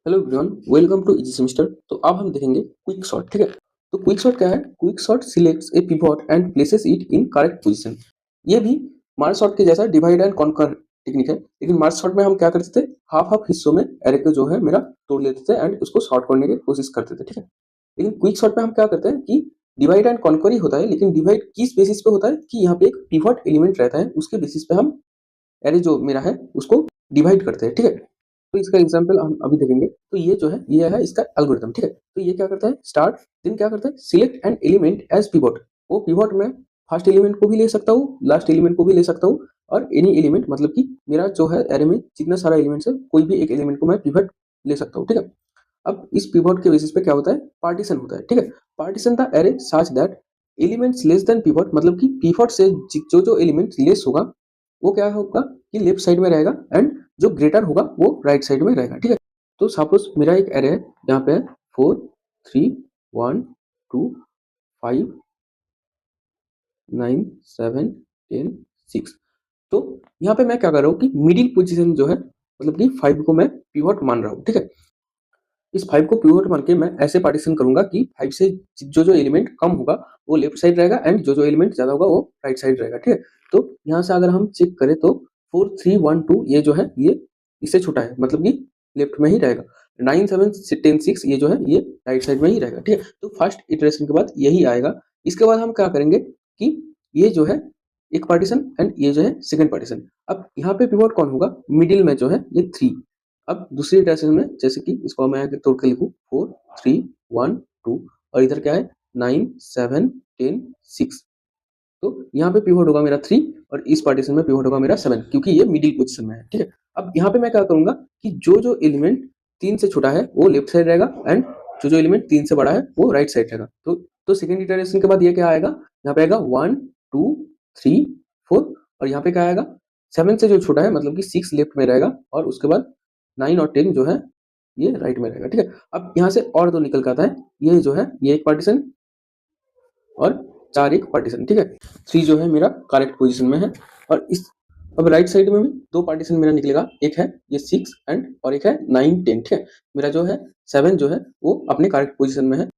Hello everyone, welcome to easy semester. तो अब हम देखेंगे क्विक सॉर्ट। ठीक है, तो क्विक सॉर्ट क्या है? Quick sort selects A pivot and places it in correct position. ये भी मार्च सॉर्ट के जैसा डिवाइड एंड कॉन्कर टेक्निक है, लेकिन मार्च सॉर्ट में हम क्या करते थे, हाफ हाफ हिस्सों में एरे को जो है मेरा तोड़ लेते थे एंड उसको सॉर्ट करने की कोशिश करते थे। ठीक है, लेकिन क्विक सॉर्ट में हम क्या करते हैं कि डिवाइड एंड कॉन्कर ही होता है, लेकिन डिवाइड किस बेसिस पे होता है कि यहाँ पे एक पिवट एलिमेंट रहता है, उसके बेसिस पे हम एरे जो मेरा है उसको डिवाइड करते हैं। ठीक है, तो इसका एग्जांपल हम अभी देखेंगे। तो ये जो है ये है इसका एल्गोरिथम। ठीक है, तो ये क्या करता है, स्टार्ट देन क्या करता है, select an element as pivot. वो पिवट में फर्स्ट एलिमेंट को भी ले सकता हूँ, लास्ट एलिमेंट को भी ले सकता हूँ, और एनी एलिमेंट मतलब कि मेरा जो है एरे में जितना सारा एलिमेंट्स है कोई भी एक एलिमेंट को मैं पिवट ले सकता हूँ। ठीक है, अब इस पिवट के बेसिस पे क्या होता है, पार्टीशन होता है। ठीक है, partition the array such that elements less than pivot, मतलब कि पिवट से जो जो एलिमेंट लेस होगा वो क्या होगा कि लेफ्ट साइड में रहेगा एंड जो ग्रेटर होगा वो राइट साइड में रहेगा। ठीक है, तो सपोज मेरा एक एरे है जहाँ पे है 4 3 1 2 5 9 7 10 6। तो यहाँ पे मैं क्या कर रहा हूँ कि मिडिल पोजीशन जो है मतलब कि 5 को मैं पिवट मान रहा हूँ। ठीक है, इस 5 को पिवट मान के मैं ऐसे पार्टीशन करूंगा कि 5 से जो जो एलिमेंट कम होगा वो लेफ्ट साइड रहेगा एंड जो जो एलिमेंट ज्यादा होगा वो राइट साइड रहेगा। ठीक है, तो यहाँ से अगर हम चेक करें तो 4 3 1 2 ये जो है ये इससे छोटा है, मतलब कि लेफ्ट में ही रहेगा। 9 7 10 6 ये जो है ये राइट साइड में ही रहेगा। ठीक है, तो फर्स्ट इटरेशन के बाद यही आएगा। इसके बाद हम क्या करेंगे कि ये जो है एक पार्टीशन एंड ये जो है सेकंड पार्टीशन। अब यहाँ पे पिवट कौन होगा, मिडिल में जो है ये 3। अब दूसरी इटरेशन में जैसे कि इसको मैं आगे तोड़ के लिखूं 4 3 1 2 और इधर क्या है 9 7 10 6। तो यहाँ पे पिवट होगा मेरा 3 और इस पार्टीशन में पिवट होगा मेरा 7, क्योंकि ये मिडिल पोजीशन में है। ठीक है, अब यहाँ पे मैं क्या करूंगा कि जो जो एलिमेंट 3 से छोटा है वो लेफ्ट साइड रहेगा एंड जो जो एलिमेंट 3 से बड़ा है वो राइट साइड रहेगा। तो सेकंड इटरेशन के बाद ये क्या आएगा, यहाँ पे आएगा 1 2 3 4 और यहाँ पे क्या आएगा 7 से जो छोटा है मतलब कि 6 लेफ्ट में रहेगा और उसके बाद 9 और 10 जो है ये राइट में रहेगा। ठीक है, अब यहाँ से और दो निकल के आता है, ये जो है ये एक पार्टीशन और 4 एक पार्टीशन। ठीक है, 3 जो है मेरा करेक्ट पोजीशन में है और इस अब राइट साइड में भी दो पार्टीशन मेरा निकलेगा, एक है ये 6 एंड और एक है 9 10। ठीक है, मेरा जो है 7 जो है वो अपने करेक्ट पोजीशन में है।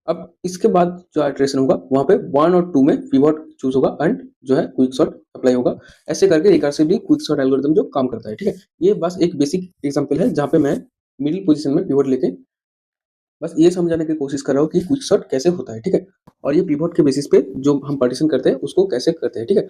अब इसके बाद जो इटरेशन होगा वहां पे 1 और 2 में पिवट चूज होगा एंड जो है क्विक सॉर्ट अप्लाई होगा। ऐसे करके रिकर्सिवली क्विक सॉर्ट एल्गोरिथम जो काम करता है। ठीक है, ये बस एक बेसिक एग्जांपल है जहां पे मैं मिडिल पोजीशन में पिवट लेके बस ये समझाने की कोशिश कर रहा हूँ कि क्विक सॉर्ट कैसे होता है। ठीक है, और ये पिवट के बेसिस पे जो हम पार्टीशन करते हैं उसको कैसे करते हैं। ठीक है,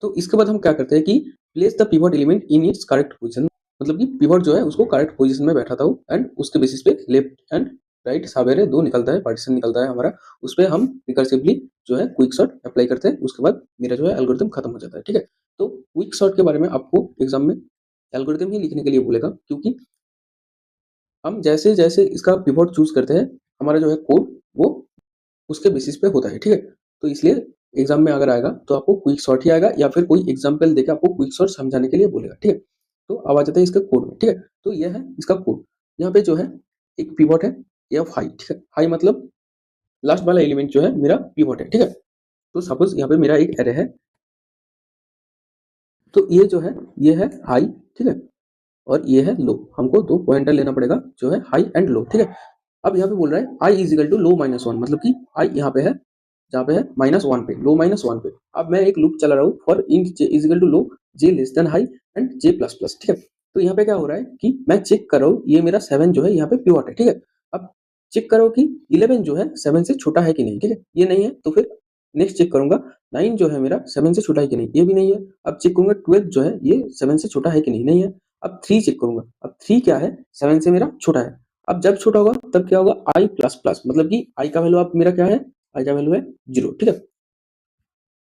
तो इसके बाद हम क्या करते हैं कि place the pivot element in its correct position, मतलब कि पिवट जो है उसको करेक्ट पोजीशन में बैठाता हूँ एंड उसके बेसिस पे लेफ्ट एंड राइट सवेरे दो निकलता है, पार्टीशन निकलता है हमारा, उस पर हम रिकर्सिवली जो है क्विक सॉर्ट अप्लाई करते हैं। उसके बाद मेरा जो है एल्गोरिथम खत्म हो जाता है। ठीक है, तो क्विक सॉर्ट के बारे में आपको एग्जाम में एल्गोरिथम ही लिखने के लिए बोलेगा, क्योंकि हम जैसे जैसे इसका पिवट चूज करते हैं हमारा जो है कोड वो उसके बेसिस पे होता है। ठीक है, तो इसलिए एग्जाम में अगर आएगा तो आपको क्विक सॉर्ट ही आएगा या फिर कोई एग्जाम्पल देकर आपको क्विक सॉर्ट समझाने के लिए बोलेगा। ठीक है, तो अब आ जाता है इसके कोड में। ठीक है, तो यह है इसका कोड। यहाँ पे जो है एक पिवट है एफ हाई। ठीक है, हाई मतलब लास्ट वाला एलिमेंट जो है मेरा पिवट है। ठीक है, तो सपोज यहाँ पे मेरा एक एरे है, तो ये जो है ये है हाई। ठीक है, और ये है लो, हमको दो पॉइंटर लेना पड़ेगा जो है हाई एंड लो। ठीक है, अब यहाँ पे बोल रहा है I is equal to low minus one, मतलब कि आई यहाँ पे है जहाँ पे है -1 पे, लो -1 पे। अब मैं एक लूप चला रहा हूँ for int j is equal to low j less than high and j plus plus. ठीक है, तो यहाँ पे क्या हो रहा है कि मैं चेक कर रहा हूँ ये मेरा 7 जो है यहाँ पे पिवट है। ठीक है, अब चेक करो कि 11 जो है 7 से छोटा है कि नहीं। ठीक है, ये नहीं है तो फिर नेक्स्ट चेक करूंगा 9 जो है मेरा 7 से छोटा है कि नहीं, ये भी नहीं है। अब चेक करूंगा 12 जो है ये 7 से छोटा है कि नहीं, नहीं है। अब 3 चेक करूंगा, अब 3 क्या है 7 से मेरा छोटा है। अब जब छोटा होगा तब क्या होगा आई प्लस प्लस, मतलब कि आई का वैल्यू अब मेरा क्या है, आई का वैल्यू है 0। ठीक है,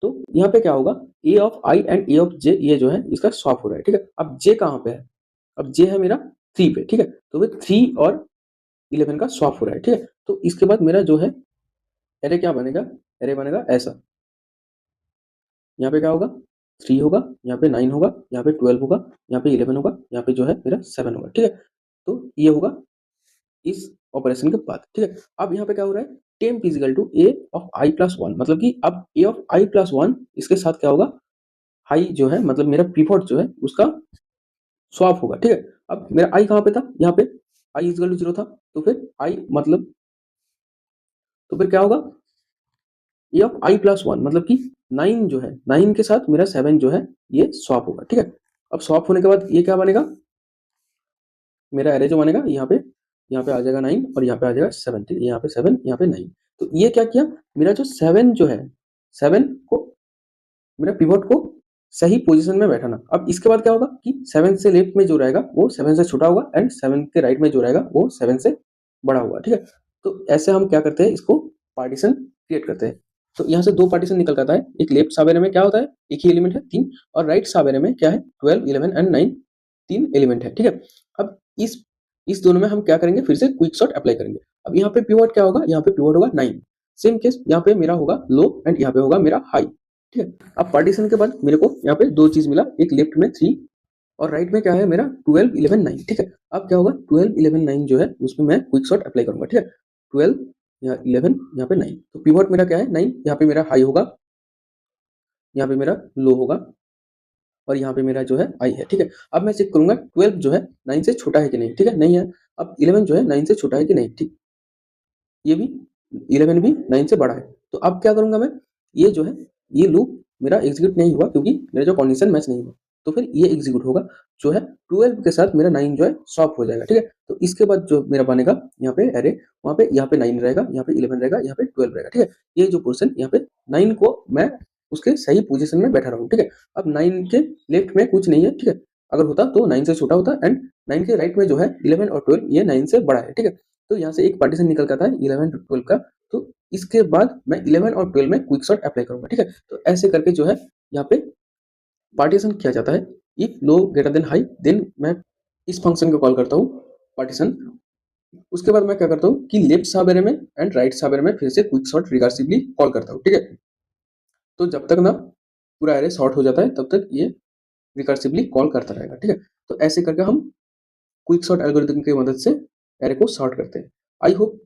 तो यहाँ पे क्या होगा A of I and A of J ये जो है इसका स्वैप हो रहा है। ठीक है, अब जे कहाँ पे है, अब जे है मेरा 3 पे। ठीक है, तो वे 3 और 11 का स्वैप हो रहा है। ठीक है, तो इसके बाद मेरा जो है एरे क्या बनेगा, एरे बनेगा ऐसा। यहाँ पे क्या होगा 3 होगा, यहाँ पे 9 होगा, यहाँ पे 12 होगा, यहाँ पे 11 होगा, यहाँ पे जो है मेरा 7 होगा। ठीक है, तो ये होगा इस ऑपरेशन के बाद। ठीक है, अब यहाँ पे क्या हो रहा है temp is equal to A of i plus one, मतलब कि अब A of i plus one इसके साथ क्या होगा हाई जो है मतलब मेरा पिवट जो है उसका स्वैप होगा। ठीक है, अब मेरा आई कहाँ पे था, यहाँ पे आई इज इक्वल टू 0 था, तो फिर आई मतलब तो फिर क्या होगा, ए ऑफ आई प्लस 1 मतलब कि 9 जो है 9 के साथ मेरा 7 जो है ये स्वैप होगा, ठीक है। अब स्वैप होने के बाद ये क्या बनेगा, मेरा एरे जो बनेगा यहाँ पे आ जाएगा 9 और यहाँ पे आ जाएगा 7, ठीक है, यहाँ पे 7 यहाँ पे 9। तो ये क्या किया, मेरा जो 7 जो है 7 को मेरा पिवट को सही पोजीशन में बैठाना। अब इसके बाद क्या होगा कि 7 से लेफ्ट में जो रहेगा वो 7 से छोटा होगा एंड 7 के राइट में जो रहेगा वो 7 से बड़ा होगा, ठीक है। तो ऐसे हम क्या करते हैं, इसको पार्टीशन क्रिएट करते हैं। तो यहाँ से दो पार्टीशन निकल आता है, एक लेफ्ट सब एरे में क्या होता है, एक ही एलिमेंट है 3, और राइट सब एरे में क्या है 12, 11 एंड 9 3 एलिमेंट है, ठीक है। अब इस दोनों में हम क्या करेंगे, फिर से क्विक सॉर्ट अप्लाई करेंगे। अब यहाँ पे पिवट क्या होगा, यहाँ पे पिवट होगा 9, सेम केस यहाँ पे मेरा होगा लो एंड यहाँ पे होगा मेरा हाई, ठीक है। अब पार्टीशन के बाद मेरे को यहाँ पे दो चीज मिला, एक लेफ्ट में 3 और राइट में क्या है मेरा 12, 11, 9, ठीक है। अब क्या होगा 12, 11, 9 जो है उसमें मैं क्विक सॉर्ट अप्लाई करूंगा, ठीक है। 12 यहाँ 11 यहाँ पे 9, तो पिवट मेरा क्या है 9, यहाँ पे मेरा हाई होगा, यहाँ पे मेरा लो होगा और यहाँ पे मेरा जो है आई है, ठीक है। अब मैं चेक करूंगा 12 जो है 9 से छोटा है कि नहीं, ठीक है, नहीं है। अब 11 जो है 9 से छोटा है कि नहीं, ठीक, ये भी 11 भी 9 से बड़ा है। तो अब क्या करूंगा मैं, ये जो है ये लूप मेरा एग्जीक्यूट नहीं हुआ क्योंकि मेरा जो कंडीशन मैच नहीं हुआ, तो फिर ये एग्जीक्यूट होगा जो है 12 के साथ मेरा 9 जो है स्वैप हो जाएगा, ठीक है। तो इसके बाद जो मेरा बनेगा यहाँ पे एरे, वहाँ पे यहाँ पे 9 रहेगा, यहाँ पे 11 रहेगा, यहाँ पे 12 रहेगा, ठीक है। ये जो पोर्शन यहाँ पे 9 को मैं उसके सही पोजीशन में बैठा रहा हूँ, ठीक है। अब 9 के लेफ्ट में कुछ नहीं है, ठीक है, अगर होता तो 9 से छोटा होता एंड 9 के राइट में जो है 11 और 12 ये 9 से बड़ा है, ठीक है। तो यहाँ से एक पार्टीशन निकल जाता है 11 टू 12 का। तो इसके बाद मैं 11 और 12 में क्विक सॉर्ट अप्लाई करूंगा, ठीक है। तो ऐसे करके जो है यहाँ पे पार्टीशन किया जाता है। If low greater than high then मैं इस फंक्शन को कॉल करता हूँ पार्टीशन। उसके बाद मैं क्या करता हूँ कि लेफ्ट सब एरे में एंड राइट सब एरे में फिर से क्विक सॉर्ट रिकर्सिवली कॉल करता हूँ, ठीक है। तो जब तक ना पूरा एरे सॉर्ट हो जाता है तब तक ये रिकर्सिवली कॉल करता रहेगा, ठीक है। तो ऐसे करके हम क्विक सॉर्ट एल्गोरिथम की मदद से एरे को सॉर्ट करते हैं। आई होप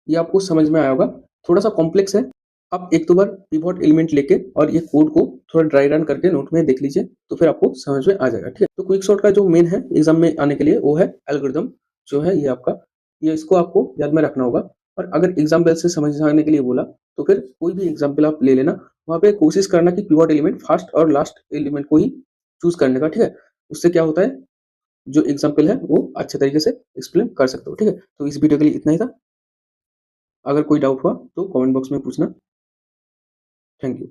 ये आपको समझ में आया होगा, थोड़ा सा कॉम्प्लेक्स है। आप एक दो बार पिवट एलिमेंट लेके और ये कोड को थोड़ा ड्राई रन करके नोट में देख लीजिए, तो फिर आपको समझ में आ जाएगा, ठीक है। तो क्विक सॉर्ट का जो मेन है एग्जाम में आने के लिए वो है एल्गोरिथम, जो है ये आपका, ये इसको आपको याद में रखना होगा। और अगर एग्जाम्पल से समझाने के लिए बोला तो फिर कोई भी एग्जाम्पल आप ले लेना, वहाँ पे कोशिश करना कि पिवट एलिमेंट फर्स्ट और लास्ट एलिमेंट को ही चूज करने का, ठीक है। उससे क्या होता है, जो एग्जाम्पल है वो अच्छे तरीके से एक्सप्लेन कर सकते हो, ठीक है। तो इस वीडियो के लिए इतना ही था। अगर कोई डाउट हुआ तो कमेंट बॉक्स में पूछना। Thank you.